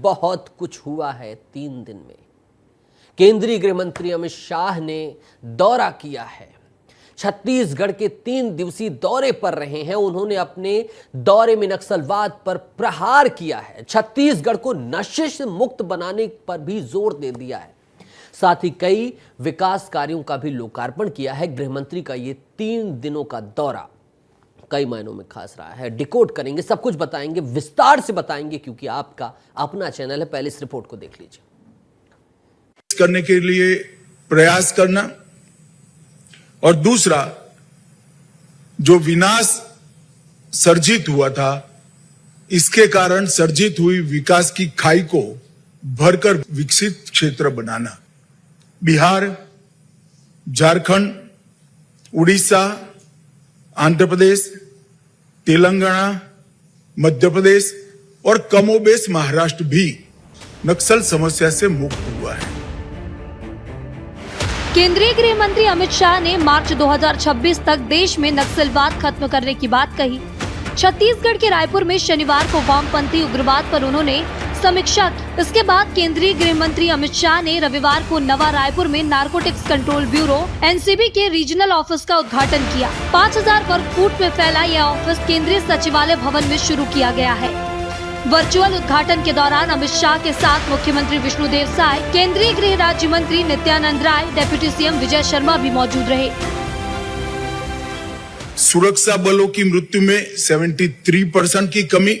बहुत कुछ हुआ है 3 दिन में। केंद्रीय गृह मंत्री अमित शाह ने दौरा किया है। छत्तीसगढ़ के 3 दिवसीय दौरे पर रहे हैं। उन्होंने अपने दौरे में नक्सलवाद पर प्रहार किया है, छत्तीसगढ़ को नशे से मुक्त बनाने पर भी जोर दे दिया है। साथ ही कई विकास कार्यों का भी लोकार्पण किया है। गृह मंत्री का ये 3 दिनों का दौरा कई मायनों में खास रहा है। डिकोड करेंगे, सब कुछ बताएंगे, विस्तार से बताएंगे, क्योंकि आपका अपना चैनल है। पहले इस रिपोर्ट को देख लीजिए। करने के लिए प्रयास करना और दूसरा, जो विनाश सर्जित हुआ था, इसके कारण सर्जित हुई विकास की खाई को भरकर विकसित क्षेत्र बनाना। बिहार, झारखंड, उड़ीसा, आंध्र प्रदेश, तेलंगाना, मध्य प्रदेश और कमोबेश महाराष्ट्र भी नक्सल समस्या से मुक्त हुआ है। केंद्रीय गृह मंत्री अमित शाह ने मार्च 2026 तक देश में नक्सलवाद खत्म करने की बात कही। छत्तीसगढ़ के रायपुर में शनिवार को वामपंथी उग्रवाद पर उन्होंने समीक्षा की। इसके बाद केंद्रीय गृह मंत्री अमित शाह ने रविवार को नवा रायपुर में नारकोटिक्स कंट्रोल ब्यूरो एनसीबी के रीजनल ऑफिस का उद्घाटन किया। 5000 वर्ग फुट में फैला यह ऑफिस केंद्रीय सचिवालय भवन में शुरू किया गया है। वर्चुअल उद्घाटन के दौरान अमित शाह के साथ मुख्यमंत्री विष्णुदेव साय, केंद्रीय गृह राज्य मंत्री नित्यानंद राय, डिप्टी सीएम विजय शर्मा भी मौजूद रहे। सुरक्षा बलों की मृत्यु में 73% की कमी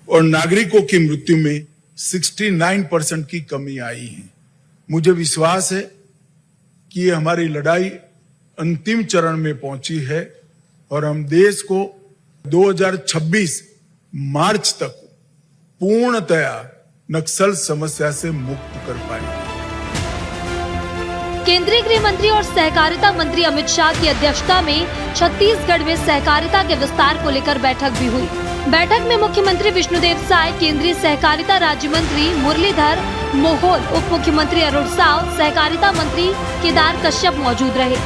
और नागरिकों की मृत्यु में 69% की कमी आई है। मुझे विश्वास है कि ये हमारी लड़ाई अंतिम चरण में पहुंची है और हम देश को 2026 मार्च तक पूर्णतया नक्सल समस्या से मुक्त कर पाएंगे। केंद्रीय गृह मंत्री और सहकारिता मंत्री अमित शाह की अध्यक्षता में छत्तीसगढ़ में सहकारिता के विस्तार को लेकर बैठक भी हुई। बैठक में मुख्यमंत्री विष्णुदेव साय, केंद्रीय सहकारिता राज्य मंत्री मुरलीधर मोहोल, उप मुख्यमंत्री अरुण साव, सहकारिता मंत्री केदार कश्यप मौजूद रहे।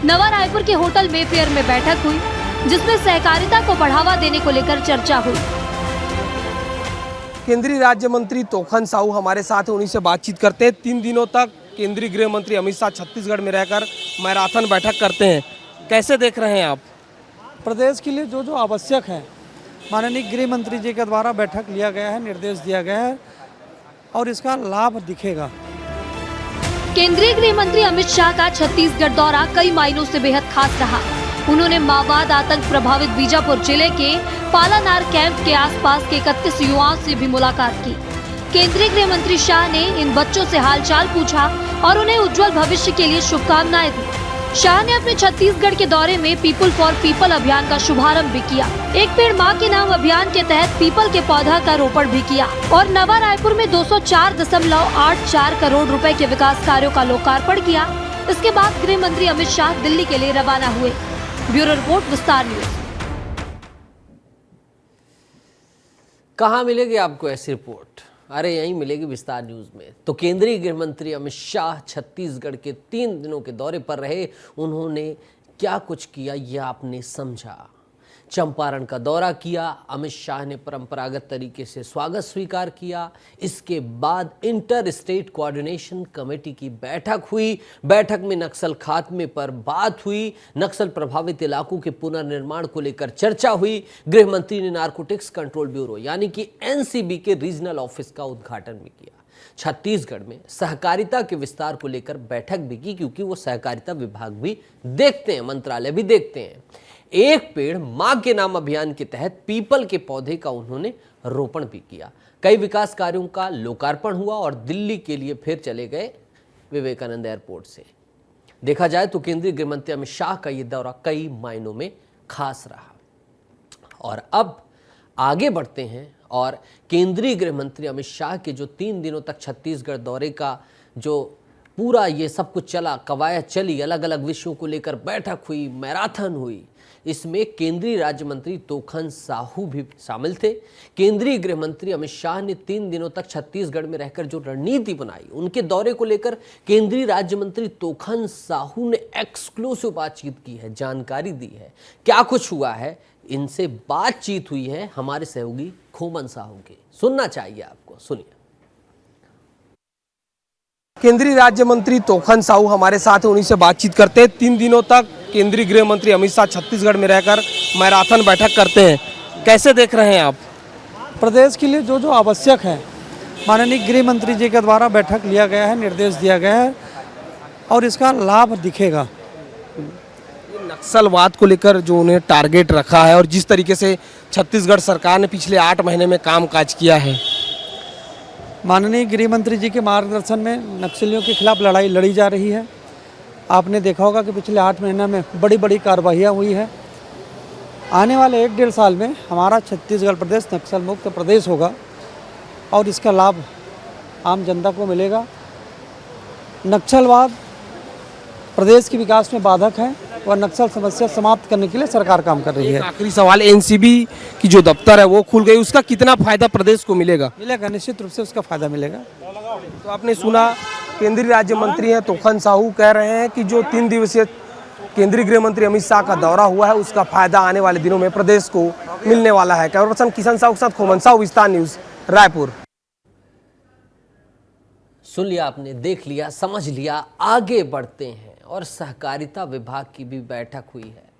नवा रायपुर के होटल मेफेयर में बैठक हुई, जिसमें सहकारिता को बढ़ावा देने को लेकर चर्चा हुई। केंद्रीय राज्य मंत्री तोखन साहू हमारे साथ हैं, उन्हीं से बातचीत करते हैं। 3 दिनों तक केंद्रीय गृह मंत्री अमित शाह छत्तीसगढ़ में रहकर मैराथन बैठक करते हैं। कैसे देख रहे हैं आप? प्रदेश के लिए जो जो आवश्यक है, माननीय गृह मंत्री जी के द्वारा बैठक लिया गया है, निर्देश दिया गया है और इसका लाभ दिखेगा। केंद्रीय गृह मंत्री अमित शाह का छत्तीसगढ़ दौरा कई मायनों से बेहद खास रहा। उन्होंने माओवाद आतंक प्रभावित बीजापुर जिले के पालानार कैंप के आसपास के 31 युवाओं से भी मुलाकात की। केंद्रीय गृह मंत्री शाह ने इन बच्चों से हालचाल पूछा और उन्हें उज्जवल भविष्य के लिए शुभकामनाएं दी। शाह ने अपने छत्तीसगढ़ के दौरे में पीपल फॉर पीपल अभियान का शुभारंभ भी किया। एक पेड़ मां के नाम अभियान के तहत पीपल के पौधा का रोपण भी किया और नवा रायपुर में 204.84 करोड़ रुपए के विकास कार्यों का लोकार्पण किया। इसके बाद गृह मंत्री अमित शाह दिल्ली के लिए रवाना हुए। ब्यूरो रिपोर्ट, विस्तार न्यूज। कहाँ मिलेगी आपको ऐसी रिपोर्ट? अरे यहीं मिलेगी, विस्तार न्यूज में। तो केंद्रीय गृह मंत्री अमित शाह छत्तीसगढ़ के 3 दिनों के दौरे पर रहे। उन्होंने क्या कुछ किया ये आपने समझा। चंपारण का दौरा किया, अमित शाह ने परंपरागत तरीके से स्वागत स्वीकार किया। इसके बाद इंटर स्टेट कोऑर्डिनेशन कमेटी की बैठक हुई। बैठक में नक्सल खात्मे पर बात हुई, नक्सल प्रभावित इलाकों के पुनर्निर्माण को लेकर चर्चा हुई। गृह मंत्री ने नारकोटिक्स कंट्रोल ब्यूरो यानी कि एनसीबी के रीजनल ऑफिस का उद्घाटन भी किया। छत्तीसगढ़ में सहकारिता के विस्तार को लेकर बैठक भी की, क्योंकि वो सहकारिता विभाग भी देखते हैं, मंत्रालय भी देखते हैं। एक पेड़ मां के नाम अभियान के तहत पीपल के पौधे का उन्होंने रोपण भी किया। कई विकास कार्यों का लोकार्पण हुआ और दिल्ली के लिए फिर चले गए विवेकानंद एयरपोर्ट से। देखा जाए तो केंद्रीय गृह मंत्री अमित शाह का यह दौरा कई मायनों में खास रहा। और अब आगे बढ़ते हैं और केंद्रीय गृह मंत्री अमित शाह के जो 3 दिनों तक छत्तीसगढ़ दौरे का जो पूरा ये सब कुछ चला, कवायद चली, अलग अलग विषयों को लेकर बैठक हुई, मैराथन हुई, इसमें केंद्रीय राज्य मंत्री तोखन साहू भी शामिल थे। केंद्रीय गृह मंत्री अमित शाह ने 3 दिनों तक छत्तीसगढ़ में रहकर जो रणनीति बनाई, उनके दौरे को लेकर केंद्रीय राज्य मंत्री तोखन साहू ने एक्सक्लूसिव बातचीत की है, जानकारी दी है। क्या कुछ हुआ है, इनसे बातचीत हुई है हमारे सहयोगी खोमन साहू की, सुनना चाहिए आपको, सुनिए। केंद्रीय राज्य मंत्री तोखन साहू हमारे साथ हैं, उन्हीं से बातचीत करते हैं। 3 दिनों तक केंद्रीय गृह मंत्री अमित शाह छत्तीसगढ़ में रहकर मैराथन बैठक करते हैं। कैसे देख रहे हैं आप? प्रदेश के लिए जो जो आवश्यक है, माननीय गृह मंत्री जी के द्वारा बैठक लिया गया है, निर्देश दिया गया है और इसका लाभ दिखेगा। नक्सलवाद को लेकर जो उन्हें टारगेट रखा है और जिस तरीके से छत्तीसगढ़ सरकार ने पिछले 8 महीने में कामकाज किया है, माननीय गृह मंत्री जी के मार्गदर्शन में नक्सलियों के खिलाफ लड़ाई लड़ी जा रही है। आपने देखा होगा कि पिछले 8 महीने में बड़ी बड़ी कार्रवाइयाँ हुई है। आने वाले 1-1.5 साल में हमारा छत्तीसगढ़ प्रदेश नक्सल मुक्त प्रदेश होगा और इसका लाभ आम जनता को मिलेगा। नक्सलवाद प्रदेश के विकास में बाधक है और नक्सल समस्या समाप्त करने के लिए सरकार काम कर रही है। आखिरी सवाल, एनसीबी की जो दफ्तर है वो खुल गई, उसका कितना फायदा प्रदेश को मिलेगा? निश्चित रूप से उसका फायदा मिलेगा। तो आपने सुना, केंद्रीय राज्य मंत्री हैं तोखन साहू कह रहे हैं कि जो 3 दिवसीय केंद्रीय गृह मंत्री अमित शाह का दौरा हुआ है, उसका फायदा आने वाले दिनों में प्रदेश को मिलने वाला है। कैमरा पर्सन किशन साहू के साथ खोमन साहू, विस्तार न्यूज, रायपुर। सुन लिया आपने, देख लिया, समझ लिया। आगे बढ़ते हैं और सहकारिता विभाग की भी बैठक हुई है।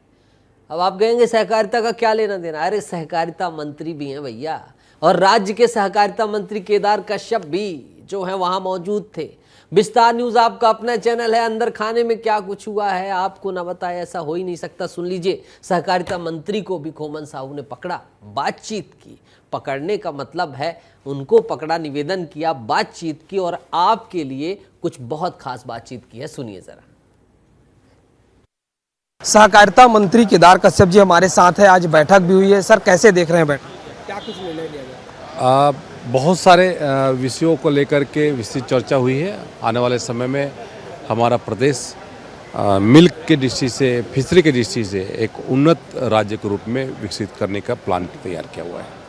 अब आप कहेंगे सहकारिता का क्या लेना देना? अरे सहकारिता मंत्री भी हैं भैया, और राज्य के सहकारिता मंत्री केदार कश्यप भी जो है वहां मौजूद थे। विस्तार न्यूज आपका अपना चैनल है, अंदर खाने में क्या कुछ हुआ है आपको ना बताए ऐसा हो ही नहीं सकता। सुन लीजिए, सहकारिता मंत्री को भी खोमन साहू ने पकड़ा, बातचीत की। पकड़ने का मतलब है उनको पकड़ा, निवेदन किया, बातचीत की, और आपके लिए कुछ बहुत खास बातचीत की है, सुनिए जरा। सहकारिता मंत्री केदार कश्यप जी हमारे साथ है, आज बैठक भी हुई है। सर, कैसे देख रहे हैं बैठक? क्या कुछ निर्णय लिया गया? बहुत सारे विषयों को लेकर के विस्तृत चर्चा हुई है। आने वाले समय में हमारा प्रदेश मिल्क के दृष्टि से, फिशरी के दृष्टि से एक उन्नत राज्य के रूप में विकसित करने का प्लान तैयार किया हुआ है।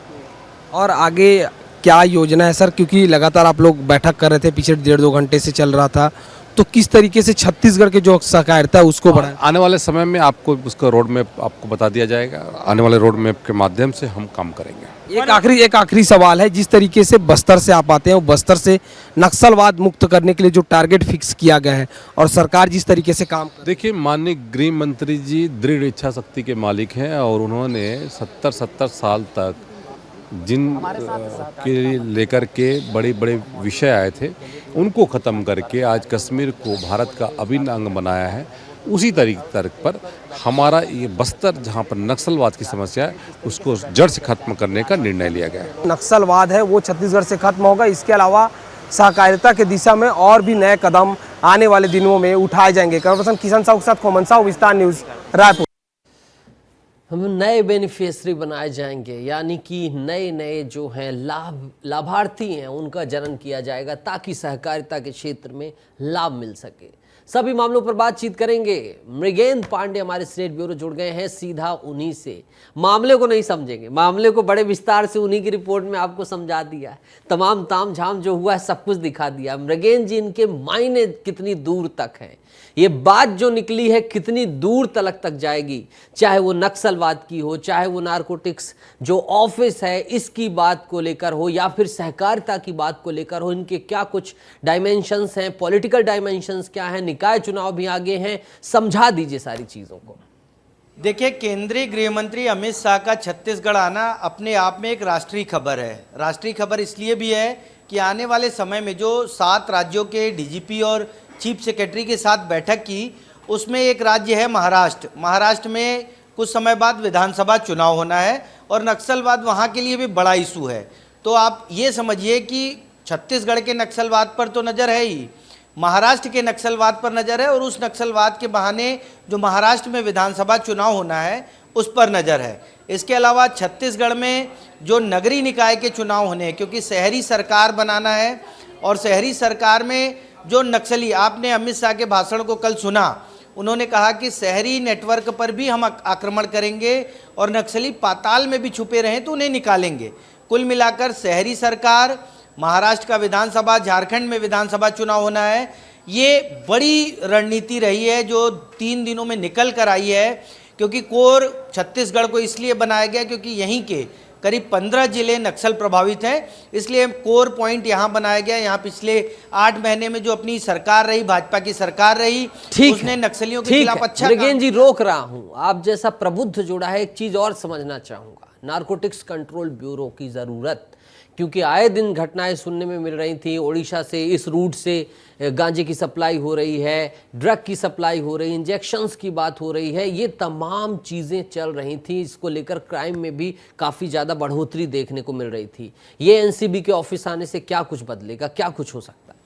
और आगे क्या योजना है सर? क्योंकि लगातार आप लोग बैठक कर रहे थे, पिछले 1.5-2 घंटे से चल रहा था, तो किस तरीके से छत्तीसगढ़ के जो सहकारिता है उसको बढ़ाएं? आने वाले समय में आपको उसका रोड मैप आपको बता दिया जाएगा। आने वाले रोड मैप के माध्यम से हम काम करेंगे। एक आखिरी सवाल है, जिस तरीके से बस्तर से आप आते हैं, वो बस्तर से नक्सलवाद मुक्त करने के लिए जो टारगेट फिक्स किया गया है और सरकार जिस तरीके से काम कर, देखिए, माननीय गृह मंत्री जी दृढ़ इच्छा शक्ति के मालिक हैं और उन्होंने 70 साल तक जिन के लेकर के बड़े बड़े विषय आए थे उनको ख़त्म करके आज कश्मीर को भारत का अभिन्न अंग बनाया है। उसी तर्क पर हमारा ये बस्तर, जहाँ पर नक्सलवाद की समस्या है, उसको जड़ से खत्म करने का निर्णय लिया गया है। नक्सलवाद है वो छत्तीसगढ़ से खत्म होगा। इसके अलावा सहकारिता के दिशा में और भी नए कदम आने वाले दिनों में उठाए जाएंगे। कैमरा पर्सन किशन साहू के साथ खोमन साहू, विस्तार न्यूज, रायपुर। हम नए बेनिफिशियरी बनाए जाएंगे, यानी कि नए नए जो हैं लाभार्थी हैं उनका जन्म किया जाएगा ताकि सहकारिता के क्षेत्र में लाभ मिल सके। सभी मामलों पर बातचीत करेंगे। मृगेंद्र पांडे हमारे स्टेट ब्यूरो जुड़ गए हैं सीधा उन्हीं से। मामले को नहीं समझेंगे, मामले को बड़े विस्तार से उन्हीं की रिपोर्ट में आपको समझा दिया है, तमाम ताम झाम जो हुआ है सब कुछ दिखा दिया। मृगेंद्र जी, इनके मायने कितनी दूर तक हैं, ये बात जो निकली है कितनी दूर तक जाएगी, चाहे वो नक्सलवाद की हो, चाहे वो नारकोटिक्स जो ऑफिस है इसकी बात को लेकर हो, या फिर सहकारिता की बात को लेकर हो। इनके क्या कुछ डायमेंशंस हैं, पॉलिटिकल डायमेंशंस क्या हैं, निकाय चुनाव भी आगे हैं, समझा दीजिए सारी चीज़ों को। देखिए, केंद्रीय गृह मंत्री अमित शाह का छत्तीसगढ़ आना अपने आप में एक राष्ट्रीय खबर है। राष्ट्रीय खबर इसलिए भी है कि आने वाले समय में जो 7 राज्यों के डीजीपी और चीफ सेक्रेटरी के साथ बैठक की, उसमें एक राज्य है महाराष्ट्र। महाराष्ट्र में कुछ समय बाद विधानसभा चुनाव होना है और नक्सलवाद वहाँ के लिए भी बड़ा इशू है। तो आप ये समझिए कि छत्तीसगढ़ के नक्सलवाद पर तो नज़र है ही, महाराष्ट्र के नक्सलवाद पर नज़र है, और उस नक्सलवाद के बहाने जो महाराष्ट्र में विधानसभा चुनाव होना है उस पर नज़र है। इसके अलावा छत्तीसगढ़ में जो नगरीय निकाय के चुनाव होने हैं, क्योंकि शहरी सरकार बनाना है, और शहरी सरकार में जो नक्सली, आपने अमित शाह के भाषण को कल सुना, उन्होंने कहा कि शहरी नेटवर्क पर भी हम आक्रमण करेंगे और नक्सली पाताल में भी छुपे रहें तो उन्हें निकालेंगे। कुल मिलाकर शहरी सरकार, महाराष्ट्र का विधानसभा, झारखंड में विधानसभा चुनाव होना है, ये बड़ी रणनीति रही है जो 3 दिनों में निकल कर आई है। क्योंकि कोर छत्तीसगढ़ को इसलिए बनाया गया क्योंकि यहीं के करीब 15 जिले नक्सल प्रभावित हैं, इसलिए कोर पॉइंट यहाँ बनाया गया। यहाँ पिछले 8 महीने में जो अपनी सरकार रही, भाजपा की सरकार रही, उसने नक्सलियों के खिलाफ अच्छा मृगेन जी रोक रहा हूँ, आप जैसा प्रबुद्ध जुड़ा है, एक चीज और समझना चाहूंगा, नारकोटिक्स कंट्रोल ब्यूरो की जरूरत, क्योंकि आए दिन घटनाएं सुनने में मिल रही थी। ओडिशा से इस रूट से गांजे की सप्लाई हो रही है, ड्रग की सप्लाई हो रही है, इंजेक्शंस की बात हो रही है, ये तमाम चीज़ें चल रही थी। इसको लेकर क्राइम में भी काफ़ी ज़्यादा बढ़ोतरी देखने को मिल रही थी। ये एनसीबी के ऑफिस आने से क्या कुछ बदलेगा, क्या कुछ हो सकता है?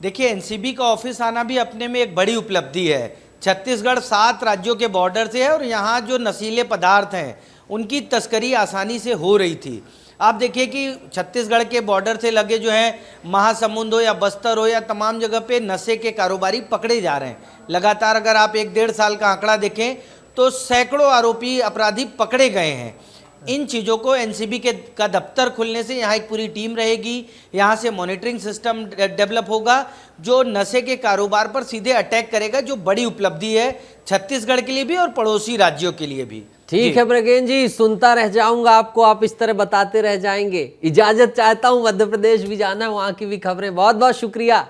देखिए, एनसीबी का ऑफिस आना भी अपने में एक बड़ी उपलब्धि है। छत्तीसगढ़ 7 राज्यों के बॉर्डर से है और यहाँ जो नशीले पदार्थ हैं उनकी तस्करी आसानी से हो रही थी। आप देखिए कि छत्तीसगढ़ के बॉर्डर से लगे जो है महासमुंद हो या बस्तर हो या तमाम जगह पे नशे के कारोबारी पकड़े जा रहे हैं। लगातार अगर आप 1-1.5 साल का आंकड़ा देखें तो सैकड़ों आरोपी अपराधी पकड़े गए हैं। इन चीज़ों को एनसीबी का दफ्तर खुलने से यहाँ एक पूरी टीम रहेगी, यहाँ से मॉनिटरिंग सिस्टम डेवलप होगा जो नशे के कारोबार पर सीधे अटैक करेगा, जो बड़ी उपलब्धि है छत्तीसगढ़ के लिए भी और पड़ोसी राज्यों के लिए भी। ठीक है मृगेन जी, सुनता रह जाऊंगा आपको, आप इस तरह बताते रह जाएंगे। इजाजत चाहता हूं, मध्य प्रदेश भी जाना है, वहां की भी खबरें। बहुत बहुत शुक्रिया।